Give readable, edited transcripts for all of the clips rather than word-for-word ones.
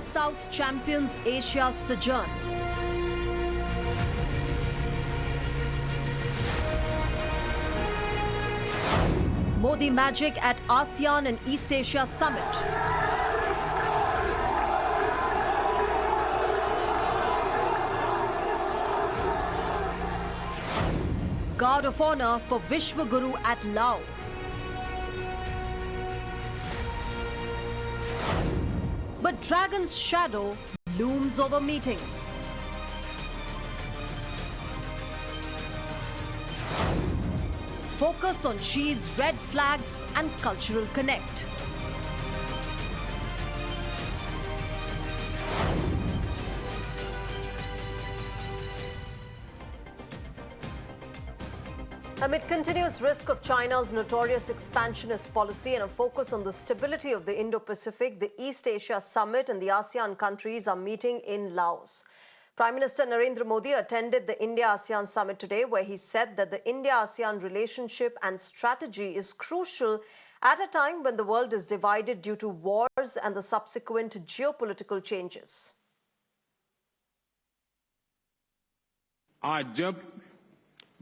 Global South champions Asia's sojourn. Modi magic at ASEAN and East Asia Summit. Guard of honor for Vishwaguru at Lao. But Dragon's shadow looms over meetings. Focus on Xi's red flags and cultural connect. Amid continuous risk of China's notorious expansionist policy and a focus on the stability of the Indo-Pacific, the East Asia Summit and the ASEAN countries are meeting in Laos. Prime Minister Narendra Modi attended the India-ASEAN Summit today, where he said that the India-ASEAN relationship and strategy is crucial at a time when the world is divided due to wars and the subsequent geopolitical changes. आज जब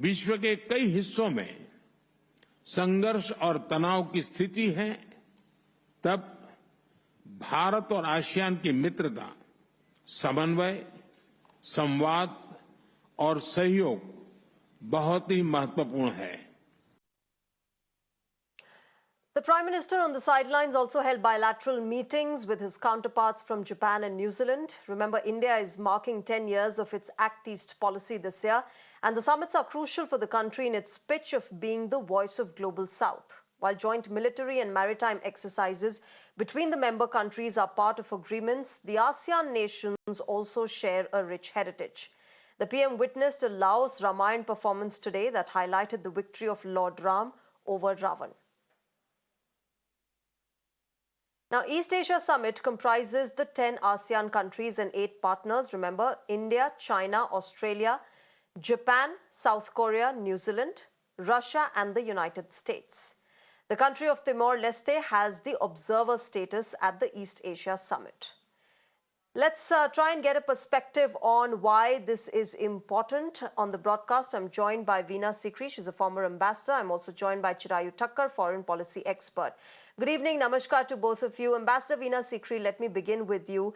विश्व के कई हिस्सों में संघर्ष और तनाव की स्थिति है, तब भारत और आसियान की मित्रता, समन्वय, संवाद और सहयोग बहुत ही महत्वपूर्ण है. The Prime Minister on the sidelines also held bilateral meetings with his counterparts from Japan and New Zealand. Remember, India is marking 10 years of its Act East policy this year, and the summits are crucial for the country in its pitch of being the voice of Global South. While joint military and maritime exercises between the member countries are part of agreements, the ASEAN nations also share a rich heritage. The PM witnessed a Laos Ramayan performance today that highlighted the victory of Lord Ram over Ravan. Now, East Asia Summit comprises the 10 ASEAN countries and 8 partners. Remember, India, China, Australia, Japan, South Korea, New Zealand, Russia and the United States. The country of Timor-Leste has the observer status at the East Asia Summit. Let's try and get a perspective on why this is important. On the broadcast, I'm joined by Veena Sikri. She's a former ambassador. I'm also joined by Chirayu Thakkar, foreign policy expert. Good evening. Namaskar to both of you. Ambassador Veena Sikri, let me begin with you.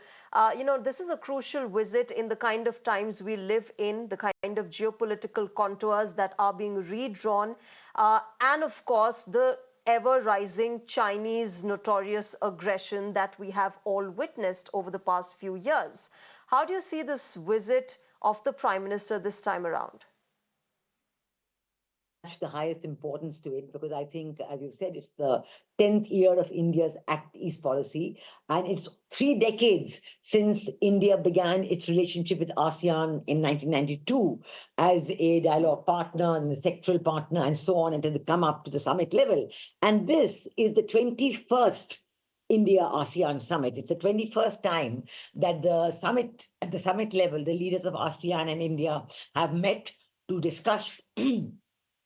This is a crucial visit in the kind of times we live in, the kind of geopolitical contours that are being redrawn, and of course, the ever-rising Chinese notorious aggression that we have all witnessed over the past few years. How do you see this visit of the Prime Minister this time around? The highest importance to it, because I think, as you said, it's the 10th year of India's Act East policy, and it's 3 decades since India began its relationship with ASEAN in 1992 as a dialogue partner and a sectoral partner and so on, until they come up to the summit level. And this is the 21st India-ASEAN Summit. It's the 21st time that at the summit level, the leaders of ASEAN and India have met to discuss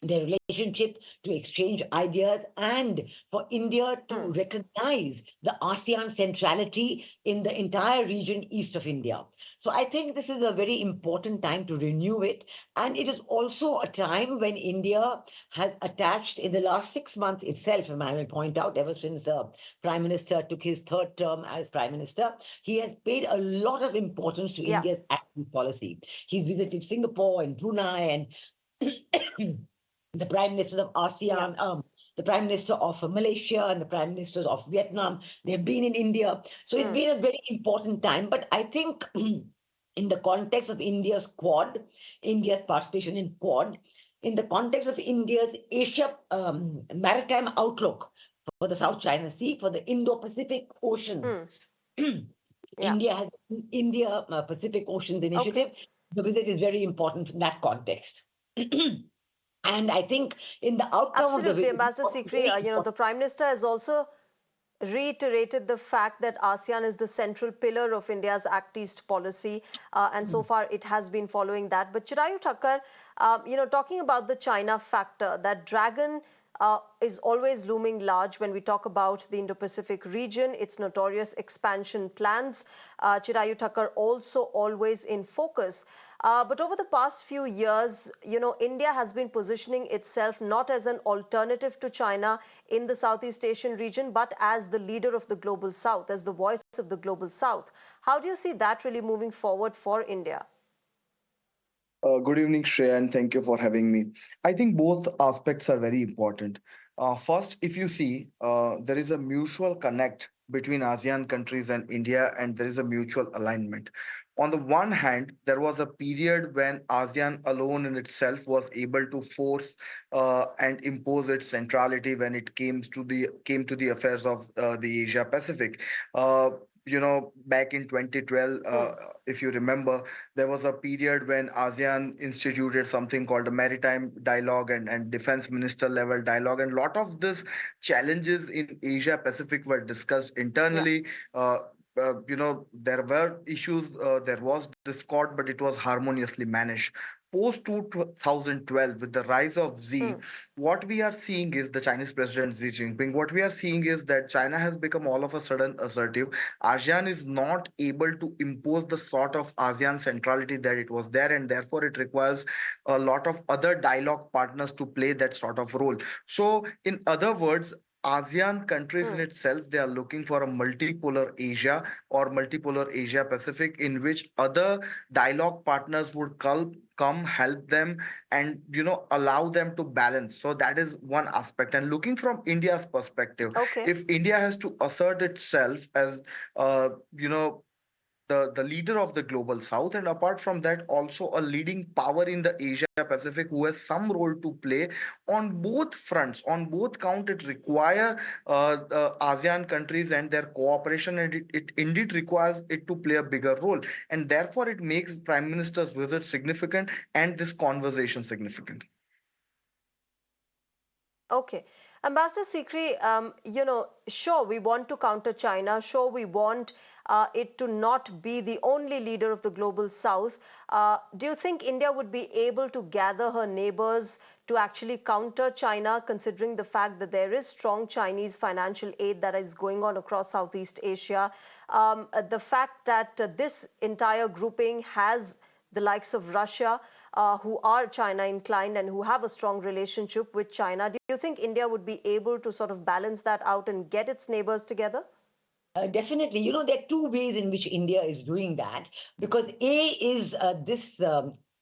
their relationship, to exchange ideas, and for India to recognize the ASEAN centrality in the entire region east of India. So I think this is a very important time to renew it. And it is also a time when India has attached, in the last 6 months itself, and I will point out, ever since the Prime Minister took his 3rd term as Prime Minister, he has paid a lot of importance to India's active policy. He's visited Singapore and Brunei and the Prime Minister of ASEAN, the Prime Minister of Malaysia and the Prime Ministers of Vietnam, they've been in India. So it's been a very important time. But I think in the context of India's Quad, India's participation in Quad, in the context of India's Asia maritime outlook for the South China Sea, for the Indo-Pacific Ocean, India has India-Pacific Oceans Initiative. Okay. The visit is very important in that context. And I think in the outcome of the visit, Ambassador Sikri, the Prime Minister has also reiterated the fact that ASEAN is the central pillar of India's Act East policy, and so far it has been following that. But Chirayu Thakkar, talking about the China factor, that Dragon is always looming large when we talk about the Indo-Pacific region, its notorious expansion plans. Chirayu Thakkar also always in focus. But over the past few years, India has been positioning itself not as an alternative to China in the Southeast Asian region, but as the leader of the global South, as the voice of the global South. How do you see that really moving forward for India? Good evening, Shreya, and thank you for having me. I think both aspects are very important. First, if you see, there is a mutual connect between ASEAN countries and India, and there is a mutual alignment. On the one hand, there was a period when ASEAN alone in itself was able to force and impose its centrality when it came to the affairs of the Asia Pacific. Back in 2012, Hmm. if you remember, there was a period when ASEAN instituted something called a Maritime dialogue and defense minister level dialogue, and a lot of this challenges in Asia Pacific were discussed Yeah. internally. There were issues, there was discord, but it was harmoniously managed. Post 2012, with the rise of Hmm. Z, what we are seeing is the Chinese President Xi Jinping. What we are seeing is that China has become all of a sudden assertive. ASEAN is not able to impose the sort of ASEAN centrality that it was there, and therefore it requires a lot of other dialogue partners to play that sort of role. So, in other words, ASEAN countries in Hmm. itself, they are looking for a multipolar Asia or multipolar Asia Pacific in which other dialogue partners would come help them and allow them to balance. So that is one aspect. And looking from India's perspective, Okay. if India has to assert itself as uh, you know the leader of the global south, and apart from that also a leading power in the Asia Pacific who has some role to play on both fronts, on both count, it require the ASEAN countries and their cooperation, and it indeed requires it to play a bigger role, and therefore it makes Prime Minister's visit significant and this conversation significant. Okay. Ambassador Sikri, sure, we want to counter China. Sure, we want it to not be the only leader of the global South. Do you think India would be able to gather her neighbors to actually counter China, considering the fact that there is strong Chinese financial aid that is going on across Southeast Asia? The fact that this entire grouping has the likes of Russia, who are China inclined and who have a strong relationship with China. Do you think India would be able to sort of balance that out and get its neighbors together? Definitely. There are two ways in which India is doing that, because A is this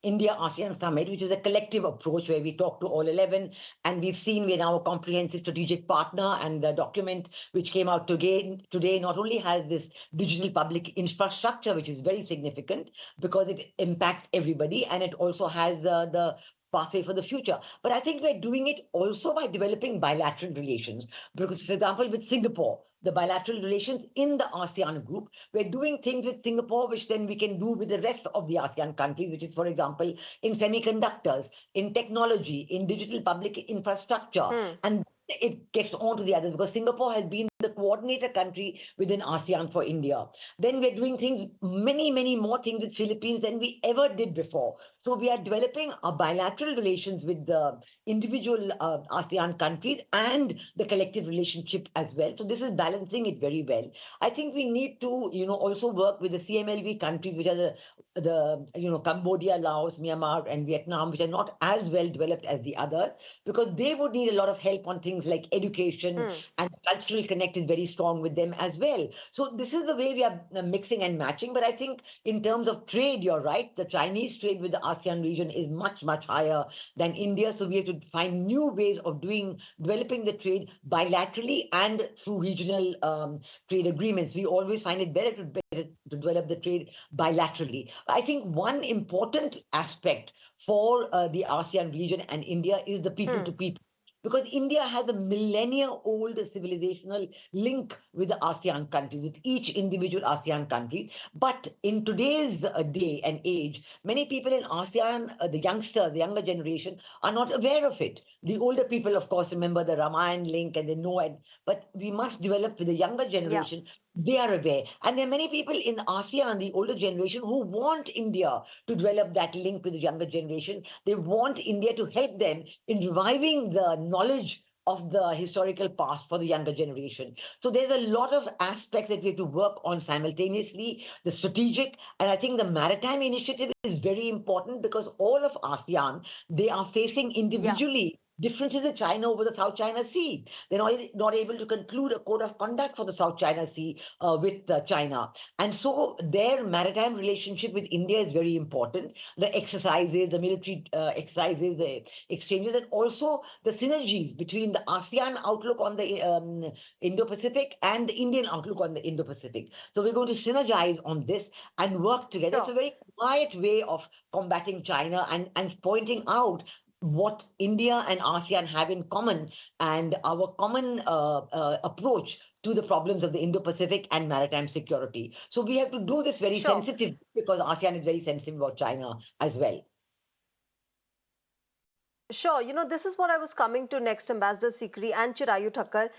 India-ASEAN Summit, which is a collective approach where we talk to all 11, and we've seen we're now a comprehensive strategic partner, and the document which came out today not only has this digital public infrastructure, which is very significant because it impacts everybody, and it also has the pathway for the future. But I think we're doing it also by developing bilateral relations. Because, for example, with Singapore, the bilateral relations in the ASEAN group, we're doing things with Singapore, which then we can do with the rest of the ASEAN countries, which is, for example, in semiconductors, in technology, in digital public infrastructure. Hmm. And it gets on to the others because Singapore has been the coordinator country within ASEAN for India. Then we're doing things, many, many more things with Philippines than we ever did before. So we are developing our bilateral relations with the individual ASEAN countries and the collective relationship as well. So this is balancing it very well. I think we need to, also work with the CMLV countries, which are the Cambodia, Laos, Myanmar, and Vietnam, which are not as well developed as the others, because they would need a lot of help on things like education, Hmm. and cultural connect is very strong with them as well. So this is the way we are mixing and matching. But I think in terms of trade, you're right. The Chinese trade with the ASEAN region is much, much higher than India. So we have to find new ways of developing the trade bilaterally and through regional trade agreements. We always find it better to develop the trade bilaterally. I think one important aspect for the ASEAN region and India is the people Hmm. to people, because India has a millennia-old civilizational link with the ASEAN countries, with each individual ASEAN country. But in today's day and age, many people in ASEAN, the youngsters, the younger generation, are not aware of it. The older people, of course, remember the Ramayana link and they know it. But we must develop with the younger Yeah. generation. They are aware. And there are many people in ASEAN, the older generation, who want India to develop that link with the younger generation. They want India to help them in reviving the knowledge of the historical past for the younger generation. So there's a lot of aspects that we have to work on simultaneously, the strategic, and I think the maritime initiative is very important because all of ASEAN, they are facing Yeah, individually differences with China over the South China Sea. They're not able to conclude a code of conduct for the South China Sea with China. And so their maritime relationship with India is very important. The exercises, the military exercises, the exchanges, and also the synergies between the ASEAN outlook on the Indo-Pacific and the Indian outlook on the Indo-Pacific. So we're going to synergize on this and work together. It's sure. a very quiet way of combating China and pointing out what India and ASEAN have in common and our common approach to the problems of the Indo-Pacific and maritime security. So we have to do this very Sure. sensitive because ASEAN is very sensitive about China as well. Sure, this is what I was coming to next, Ambassador Sikri and Chirayu Thakkar.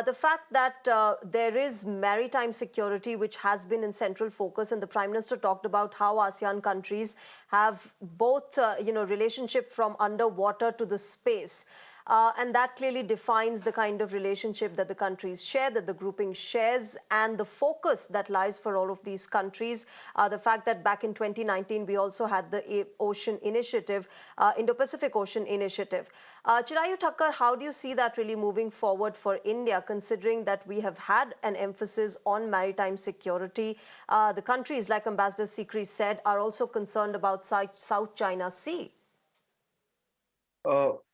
The fact that there is maritime security, which has been in central focus, and the Prime Minister talked about how ASEAN countries have both, relationship from underwater to the space. And that clearly defines the kind of relationship that the countries share, that the grouping shares, and the focus that lies for all of these countries. The fact that back in 2019, we also had the Ocean Initiative, Indo-Pacific Ocean Initiative. Chirayu Thakkar, how do you see that really moving forward for India, considering that we have had an emphasis on maritime security? The countries, like Ambassador Sikri said, are also concerned about South China Sea.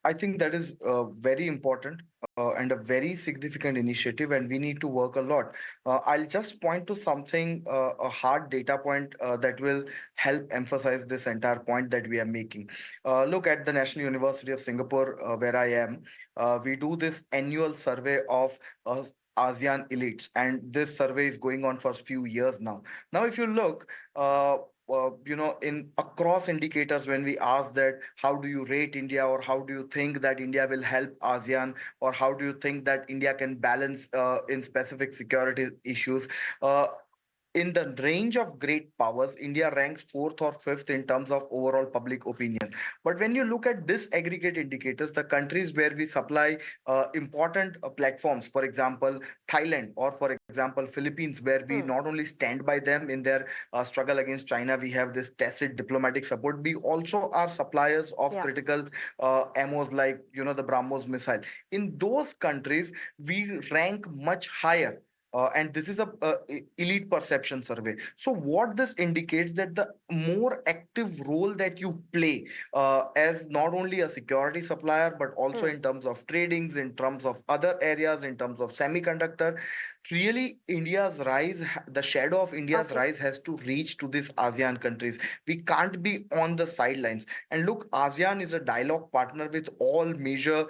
I think that is very important and a very significant initiative, and we need to work a lot. I'll just point to something, a hard data point that will help emphasize this entire point that we are making. Look at the National University of Singapore, where I am. We do this annual survey of ASEAN elites, and this survey is going on for a few years now. Now, if you look, in across indicators, when we ask that how do you rate India, or how do you think that India will help ASEAN, or how do you think that India can balance in specific security issues, in the range of great powers, India ranks fourth or fifth in terms of overall public opinion. But when you look at this aggregate indicators, the countries where we supply important platforms, for example, Thailand, or for example, Philippines, where we Hmm. not only stand by them in their struggle against China, we have this tacit diplomatic support. We also are suppliers of Yeah. critical ammos like, the BrahMos missile. In those countries, we rank much higher, and this is a elite perception survey. So what this indicates, that the more active role that you play as not only a security supplier, but also Hmm. in terms of tradings, in terms of other areas, in terms of semiconductor, really India's rise, the shadow of India's Okay. rise has to reach to these ASEAN countries. We can't be on the sidelines. And look, ASEAN is a dialogue partner with all major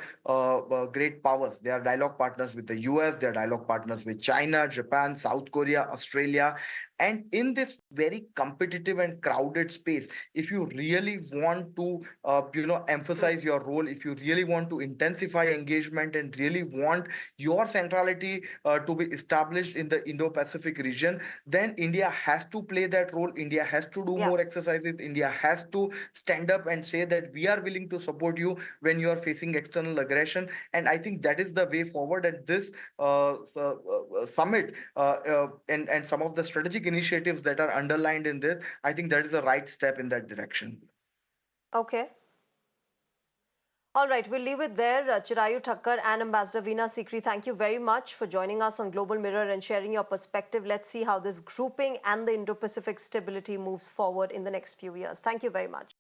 great powers. They are dialogue partners with the US, they are dialogue partners with China, Japan, South Korea, Australia. And in this very competitive and crowded space, if you really want to, Hmm. emphasize your role, if you really want to intensify engagement and really want your centrality to be established in the Indo-Pacific region, then India has to play that role. India has to do Yeah. more exercises. India has to stand up and say that we are willing to support you when you are facing external aggression. And I think that is the way forward. And this summit and some of the strategic initiatives that are underlined in this, I think that is the right step in that direction. Okay. All right, we'll leave it there. Chirayu Thakkar and Ambassador Veena Sikri, thank you very much for joining us on Global Mirror and sharing your perspective. Let's see how this grouping and the Indo-Pacific stability moves forward in the next few years. Thank you very much.